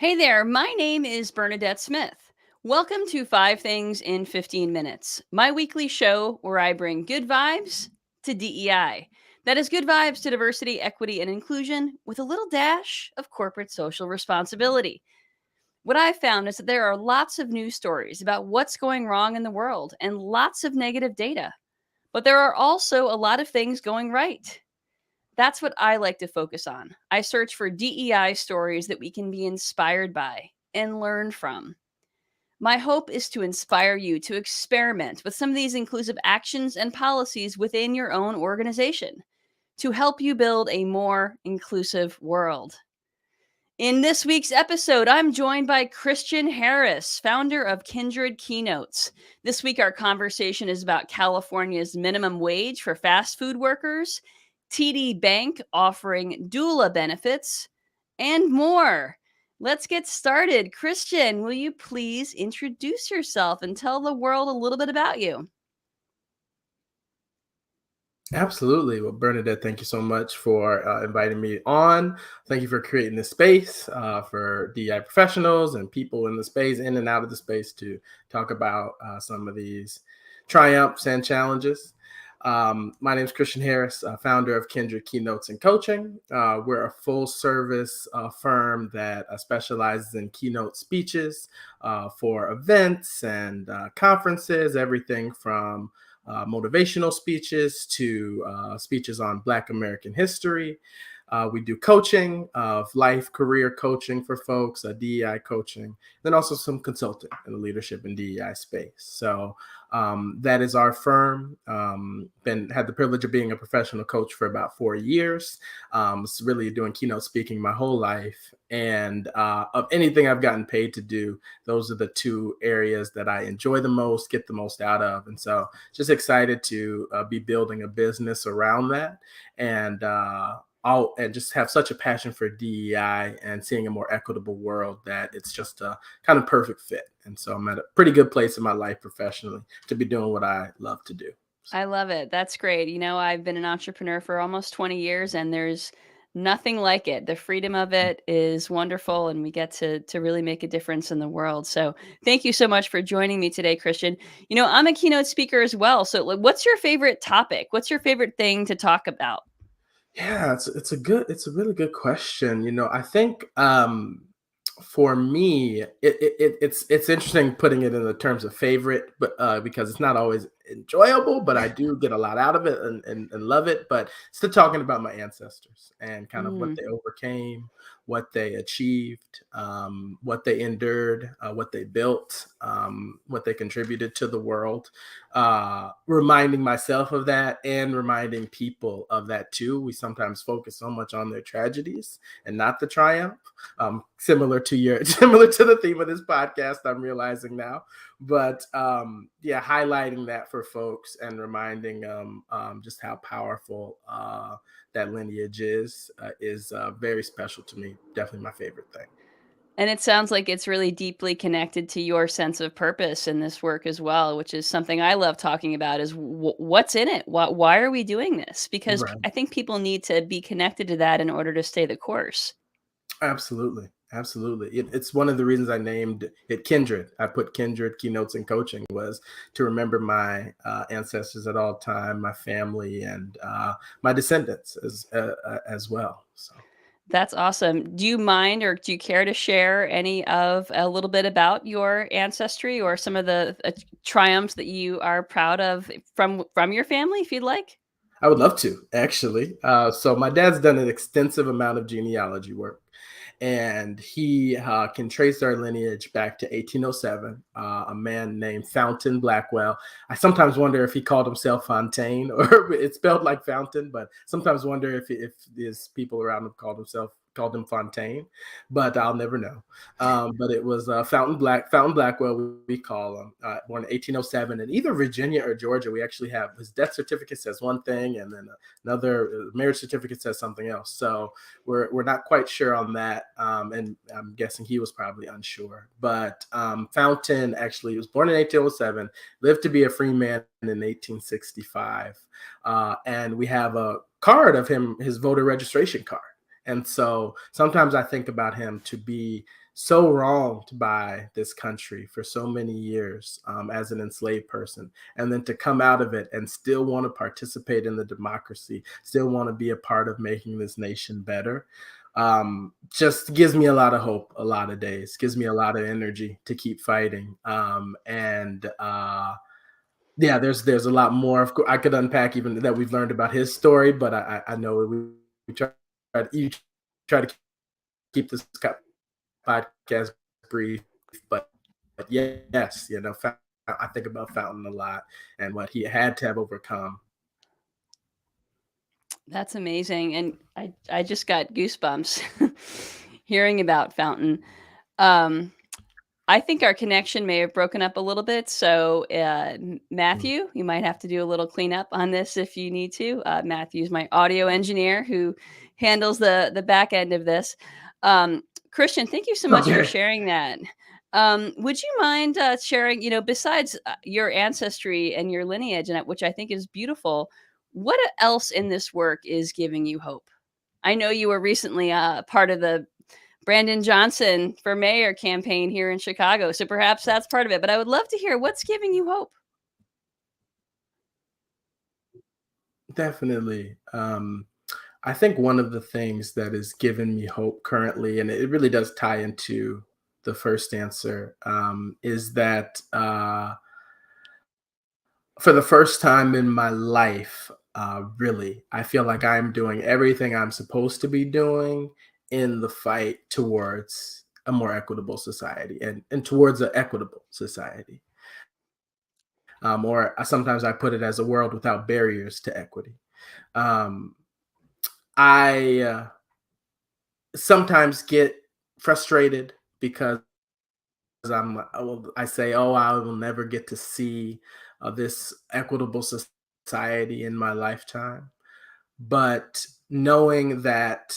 Hey there, my name is Bernadette Smith. Welcome to 5 Things in 15 Minutes, my weekly show where I bring good vibes to DEI. That is good vibes to diversity, equity, and inclusion with a little dash of corporate social responsibility. What I've found is that there are lots of news stories about what's going wrong in the world and lots of negative data, but there are also a lot of things going right. That's what I like to focus on. I search for DEI stories that we can be inspired by and learn from. My hope is to inspire you to experiment with some of these inclusive actions and policies within your own organization to help you build a more inclusive world. In this week's episode, I'm joined by Christian Harris, founder of Kindred Keynotes. This week, our conversation is about California's minimum wage for fast food workers, TD Bank offering doula benefits, and more. Let's get started. Christian, will you please introduce yourself and tell the world a little bit about you? Absolutely. Well, Bernadette, thank you so much for inviting me on. Thank you for creating this space for DI professionals and people in the space, in and out of the space, to talk about some of these triumphs and challenges. My name is Christian Harris, founder of Kindred Keynotes and Coaching. We're a full service firm that specializes in keynote speeches for events and conferences, everything from motivational speeches to speeches on Black American history. We do coaching of life, career coaching for folks, DEI coaching, then also some consulting in the leadership and DEI space. So that is our firm. Had the privilege of being a professional coach for about 4 years. It's really doing keynote speaking my whole life. And of anything I've gotten paid to do, those are the two areas that I enjoy the most, get the most out of. And so just excited to be building a business around that. And and just have such a passion for DEI and seeing a more equitable world that it's just a kind of perfect fit. And so I'm at a pretty good place in my life professionally to be doing what I love to do. I love it. That's great. I've been an entrepreneur for almost 20 years and there's nothing like it. The freedom of it is wonderful and we get to really make a difference in the world. So, thank you so much for joining me today, Christian. I'm a keynote speaker as well. So, what's your favorite topic? What's your favorite thing to talk about? Yeah, it's a really good question. I think for me, it's interesting putting it in the terms of favorite, but because it's not always enjoyable, but I do get a lot out of it and love it. But still talking about my ancestors and kind of what Mm. they overcame, what they achieved, what they endured, what they built, what they contributed to the world. Reminding myself of that and reminding people of that too. We sometimes focus so much on their tragedies and not the triumph. Similar to the theme of this podcast, I'm realizing now. But yeah, highlighting that for folks and reminding them just how powerful that lineage is very special to me. Definitely my favorite thing. And it sounds like it's really deeply connected to your sense of purpose in this work as well, which is something I love talking about is what's in it? Why are we doing this? Because Right. I think people need to be connected to that in order to stay the course. Absolutely. Absolutely. It's one of the reasons I named it Kindred. I put Kindred Keynotes and Coaching was to remember my ancestors at all time, my family, and my descendants as well. So. That's awesome. Do you mind or do you care to share any of a little bit about your ancestry or some of the triumphs that you are proud of from your family, if you'd like? I would love to, actually. So my dad's done an extensive amount of genealogy work, and he can trace our lineage back to 1807. A man named Fountain Blackwell. I sometimes wonder if he called himself Fontaine, or it's spelled like Fountain, but sometimes wonder if these people around him called him Fontaine, but I'll never know. But it was Fountain Blackwell, we call him, born in 1807 in either Virginia or Georgia. We actually have his death certificate says one thing, and then another marriage certificate says something else. So we're not quite sure on that, and I'm guessing he was probably unsure. But Fountain actually was born in 1807, lived to be a free man in 1865, and we have a card of him, his voter registration card. And so sometimes I think about him to be so wronged by this country for so many years as an enslaved person, and then to come out of it and still want to participate in the democracy, still want to be a part of making this nation better, just gives me a lot of hope, a lot of days, gives me a lot of energy to keep fighting. And Yeah, there's a lot more. Of course, I could unpack even that we've learned about his story, but I know we you try to keep this podcast brief, but yes, I think about Fountain a lot and what he had to have overcome. That's amazing, and I just got goosebumps hearing about Fountain. Um, I think our connection may have broken up a little bit, so, Mm. Matthew, you might have to do a little cleanup on this if you need to. Matthew's my audio engineer who handles the back end of this. Um, Christian, thank you so much for Okay. sharing that. Would you mind, sharing, besides, your ancestry and your lineage, and which I think is beautiful, what else in this work is giving you hope? I know you were recently, part of the Brandon Johnson for mayor campaign here in Chicago. So perhaps that's part of it. But I would love to hear what's giving you hope. Definitely. I think one of the things that is giving me hope currently, and it really does tie into the first answer, is that for the first time in my life, really, I feel like I'm doing everything I'm supposed to be doing in the fight towards a more equitable society and towards an equitable society. Or sometimes I put it as a world without barriers to equity. Um, I sometimes get frustrated because I say, oh, I will never get to see this equitable society in my lifetime. But knowing that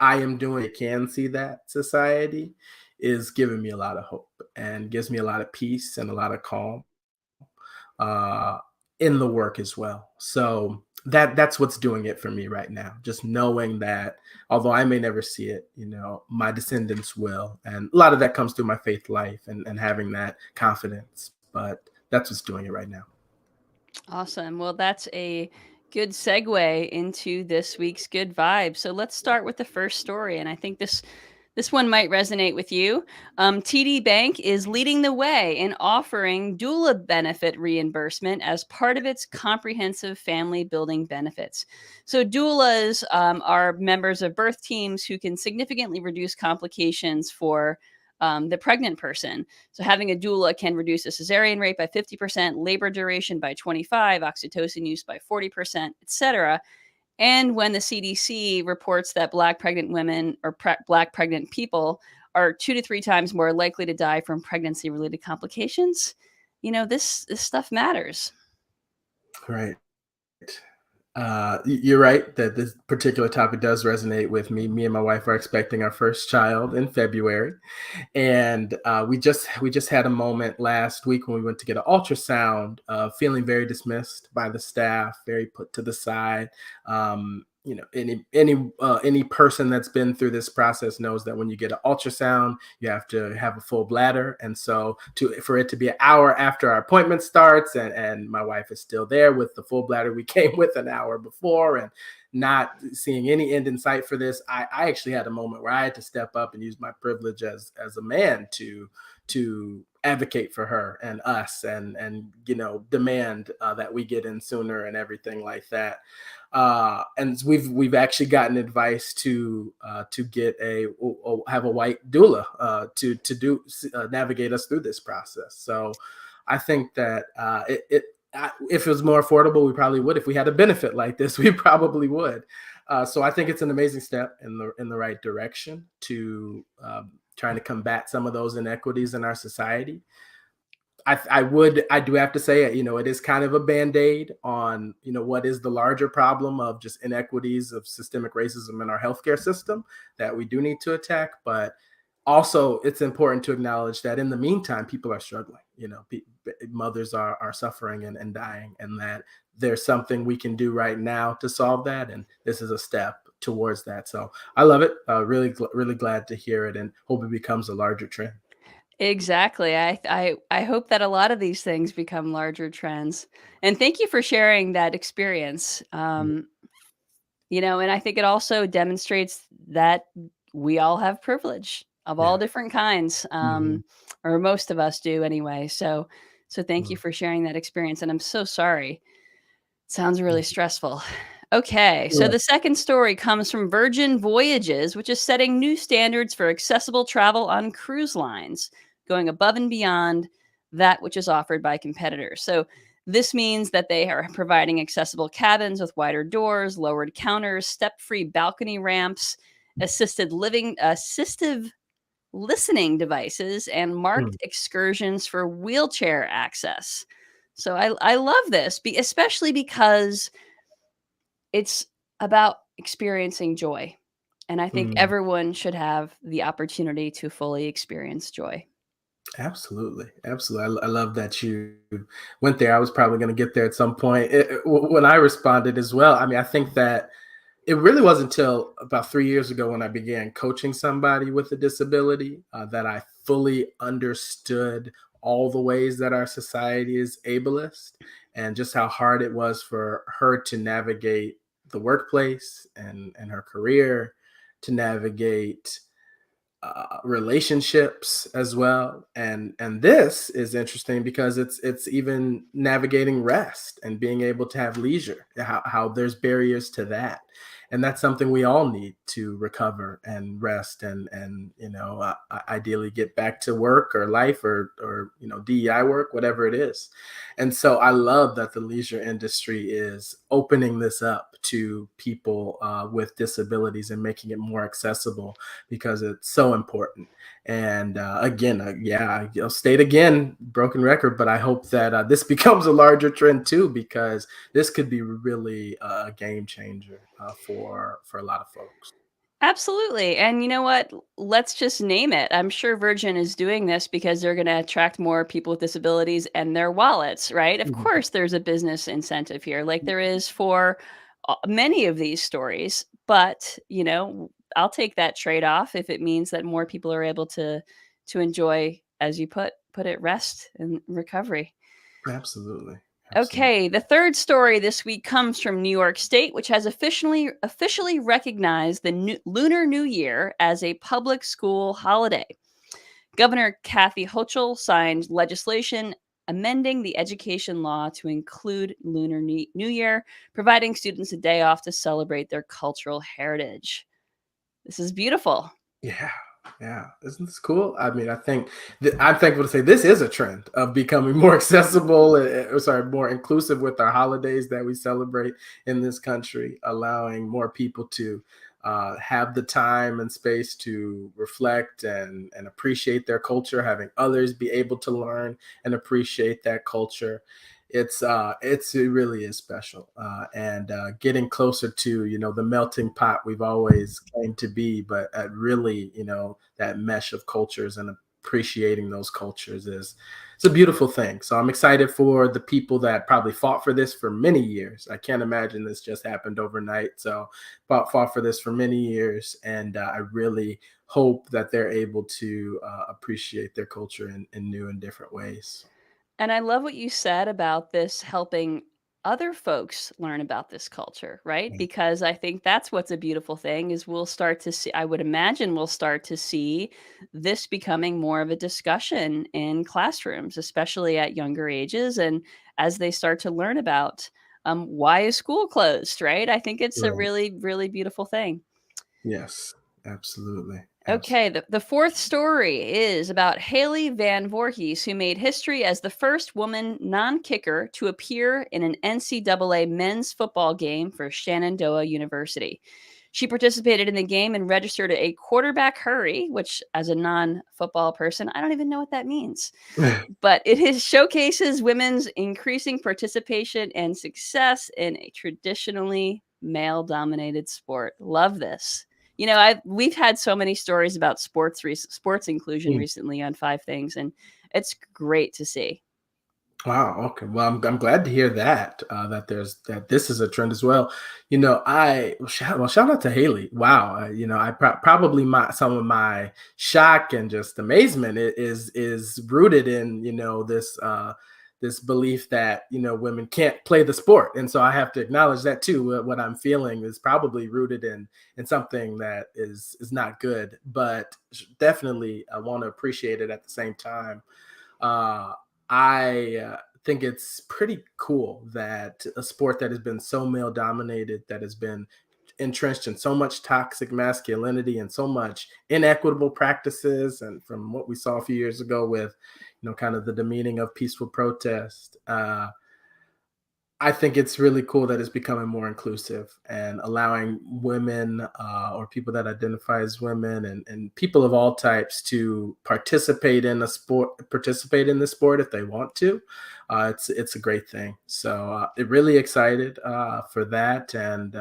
I am doing it, can see that society is giving me a lot of hope and gives me a lot of peace and a lot of calm uh, in the work as well. So that's what's doing it for me right now. Just knowing that although I may never see it, my descendants will, and a lot of that comes through my faith life and having that confidence. But that's what's doing it right now. Awesome. Well, that's a good segue into this week's good vibes. So let's start with the first story, and I think this one might resonate with you. TD Bank is leading the way in offering doula benefit reimbursement as part of its comprehensive family building benefits. So, doulas are members of birth teams who can significantly reduce complications for the pregnant person. So, having a doula can reduce a cesarean rate by 50%, labor duration by 25, oxytocin use by 40%, etc. And when the CDC reports that Black pregnant women or Black pregnant people are 2 to 3 times more likely to die from pregnancy related complications, this stuff matters. Right. You're right that this particular topic does resonate with me. Me and my wife are expecting our first child in February, and we just had a moment last week when we went to get an ultrasound, feeling very dismissed by the staff, very put to the side. Any person that's been through this process knows that when you get an ultrasound, you have to have a full bladder, and so for it to be an hour after our appointment starts, and my wife is still there with the full bladder we came with an hour before, and not seeing any end in sight for this, I actually had a moment where I had to step up and use my privilege as a man to advocate for her and us, and demand that we get in sooner and everything like that. And we've actually gotten advice to get have a white doula to do navigate us through this process. So I think that if it was more affordable, we probably would. If we had a benefit like this, we probably would. So I think it's an amazing step in the right direction to trying to combat some of those inequities in our society. I do have to say, it is kind of a band-aid on, what is the larger problem of just inequities of systemic racism in our healthcare system that we do need to attack. But also, it's important to acknowledge that in the meantime, people are struggling. Mothers are suffering and dying, and that there's something we can do right now to solve that. And this is a step towards that. So I love it. Really glad to hear it, and hope it becomes a larger trend. Exactly. I hope that a lot of these things become larger trends. And thank you for sharing that experience. And I think it also demonstrates that we all have privilege of all Yeah. different kinds, Mhm. or most of us do anyway. So thank you Mhm. for sharing that experience. And I'm so sorry. Sounds really Mhm. stressful. Okay, so Yeah. the second story comes from Virgin Voyages, which is setting new standards for accessible travel on cruise lines, going above and beyond that which is offered by competitors. So this means that they are providing accessible cabins with wider doors, lowered counters, step-free balcony ramps, assistive listening devices, and marked Mm. excursions for wheelchair access. So I love this, especially because it's about experiencing joy. And I think Mm. everyone should have the opportunity to fully experience joy. Absolutely, absolutely. I love that you went there. I was probably going to get there at some point. When I responded as well. I mean, I think that it really wasn't until about 3 years ago when I began coaching somebody with a disability that I fully understood all the ways that our society is ableist, and just how hard it was for her to navigate the workplace and her career, to navigate relationships as well. And this is interesting because it's even navigating rest and being able to have leisure, how there's barriers to that. And that's something we all need to recover and rest, and ideally get back to work or life, or DEI work, whatever it is. And so I love that the leisure industry is opening this up to people with disabilities and making it more accessible, because it's so important. And again, yeah, I'll state again, broken record, but I hope that this becomes a larger trend too, because this could be really a game changer for a lot of folks. Absolutely. And you know what? Let's just name it. I'm sure Virgin is doing this because they're going to attract more people with disabilities and their wallets, right? Of Mhm. course, there's a business incentive here, like there is for many of these stories. But, I'll take that trade off if it means that more people are able to enjoy, as you put it, rest and recovery. Absolutely, absolutely. Okay, the third story this week comes from New York State, which has officially recognized the Lunar New Year as a public school holiday. Governor Kathy Hochul signed legislation amending the education law to include Lunar New Year, providing students a day off to celebrate their cultural heritage. This is beautiful. Yeah, yeah. Isn't this cool? I mean, I think I'm thankful to say this is a trend of becoming more accessible, sorry, more inclusive with our holidays that we celebrate in this country, allowing more people to have the time and space to reflect and appreciate their culture, having others be able to learn and appreciate that culture. It really is special, and getting closer to the melting pot we've always claimed to be, but at really that mesh of cultures, and appreciating those cultures is it's a beautiful thing. So I'm excited for the people that probably fought for this for many years. I can't imagine this just happened overnight. So fought for this for many years, and I really hope that they're able to appreciate their culture in new and different ways. And I love what you said about this helping other folks learn about this culture, right? Yeah. Because I think that's what's a beautiful thing is we'll start to see, I would imagine we'll start to see this becoming more of a discussion in classrooms, especially at younger ages and as they start to learn about why is school closed, right? I think it's a Right. really, really beautiful thing. Yes, absolutely. Absolutely. Okay, the fourth story is about Haley Van Voorhees, who made history as the first woman non kicker to appear in an NCAA men's football game for Shenandoah University. She participated in the game and registered a quarterback hurry, which, as a non football person, I don't even know what that means. But showcases women's increasing participation and success in a traditionally male dominated sport. Love this. We've had so many stories about sports inclusion Mm. recently on Five Things, and it's great to see. Wow. Okay. Well, I'm glad to hear that that this is a trend as well. Shout out to Haley. Wow. I probably some of my shock and just amazement is rooted in this belief that women can't play the sport, and so I have to acknowledge that too. What I'm feeling is probably rooted in something that is not good, but definitely I want to appreciate it at the same time. uh, I think it's pretty cool that a sport that has been so male dominated, that has been entrenched in so much toxic masculinity and so much inequitable practices, and from what we saw a few years ago with, kind of the demeaning of peaceful protest. I think it's really cool that it's becoming more inclusive and allowing women, or people that identify as women, and people of all types to participate in the sport if they want to. It's a great thing. So it really excited for that, and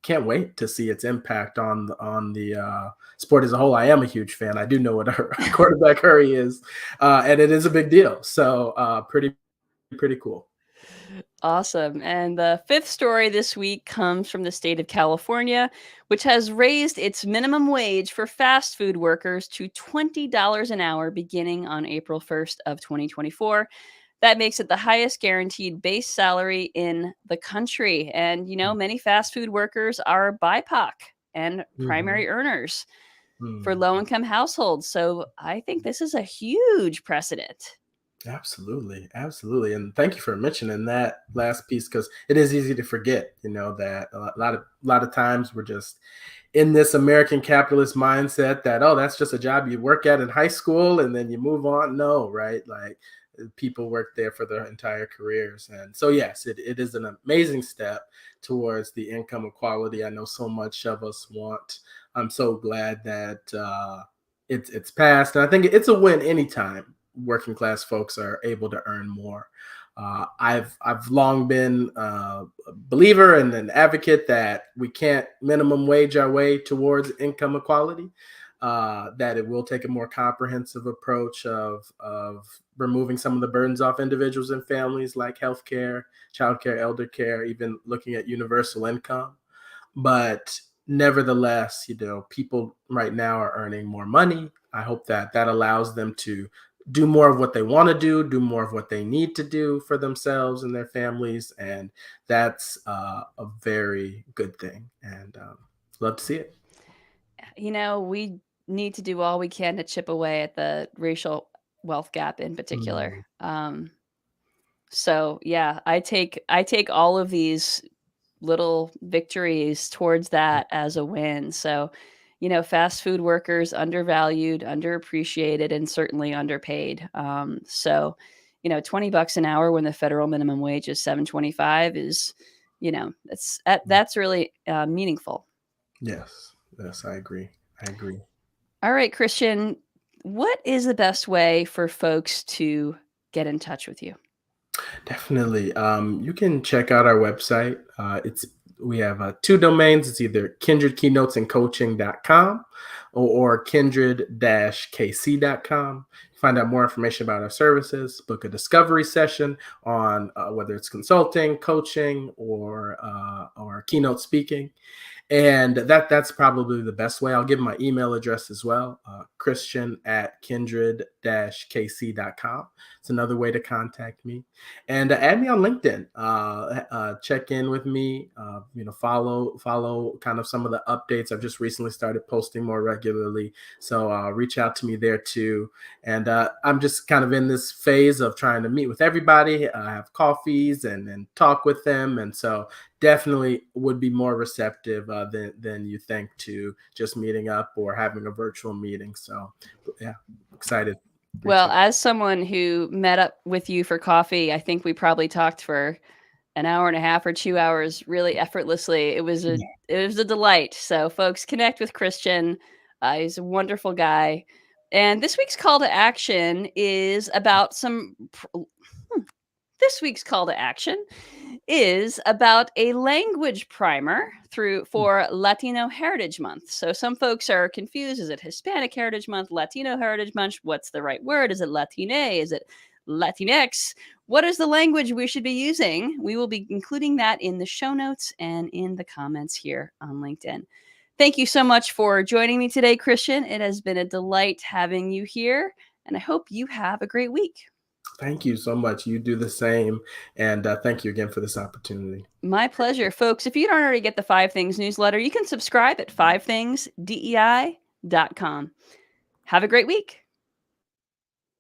can't wait to see its impact on the sport as a whole. I am a huge fan. I do know what a quarterback hurry is, and it is a big deal. So pretty cool. Awesome. And the fifth story this week comes from the state of California, which has raised its minimum wage for fast food workers to $20 an hour beginning on April 1st of 2024. That makes it the highest guaranteed base salary in the country. And, many fast food workers are BIPOC and Mhm. primary earners for Mm. low income households. So I think this is a huge precedent. Absolutely, absolutely, and thank you for mentioning that last piece, because it is easy to forget. That a lot of times we're just in this American capitalist mindset that, oh, that's just a job you work at in high school and then you move on. No, right? Like, people work there for their entire careers, and so yes, it is an amazing step towards the income equality I know so much of us want. I'm so glad that it's passed, and I think it's a win anytime working class folks are able to earn more. I've long been a believer and an advocate that we can't minimum wage our way towards income equality. That it will take a more comprehensive approach of removing some of the burdens off individuals and families, like healthcare, childcare, elder care, even looking at universal income. But nevertheless, people right now are earning more money. I hope that that allows them to do more of what they want to do more of what they need to do for themselves and their families, and that's a very good thing. And love to see it. We need to do all we can to chip away at the racial wealth gap in particular. Mm, So yeah, I take all of these little victories towards that as a win. So, fast food workers undervalued, underappreciated, and certainly underpaid. So, $20 an hour when the federal minimum wage is 7.25 is, that's really meaningful. yes, yes, I agree. I agree. All right, Christian, what is the best way for folks to get in touch with you? Definitely. You can check out our website. We have two domains. It's either kindredkeynotesandcoaching.com or kindred-kc.com. Find out more information about our services, book a discovery session on whether it's consulting, coaching, or keynote speaking. And that's probably the best way. I'll give my email address as well, christian@kindred-kc.com. It's another way to contact me. And add me on LinkedIn. Check in with me. Follow kind of some of the updates. I've just recently started posting more regularly, so reach out to me there too. And I'm just kind of in this phase of trying to meet with everybody, have coffees, and talk with them. And so definitely would be more receptive than you think to just meeting up or having a virtual meeting. So yeah, excited. Reach Well, out. as someone who met up with you for coffee, I think we probably talked for an hour and a half or 2 hours really effortlessly. It was a delight. So folks, connect with Christian. He's a wonderful guy. And this week's call to action is about a language primer through for Latino Heritage Month. So some folks are confused. Is it Hispanic Heritage Month, Latino Heritage Month? What's the right word? Is it Latine? Is it Latinx? What is the language we should be using? We will be including that in the show notes and in the comments here on LinkedIn. Thank you so much for joining me today, Christian. It has been a delight having you here, and I hope you have a great week. Thank you so much. You do the same. And thank you again for this opportunity. My pleasure. Folks, if you don't already get the 5 Things newsletter, you can subscribe at 5thingsdei.com. Have a great week.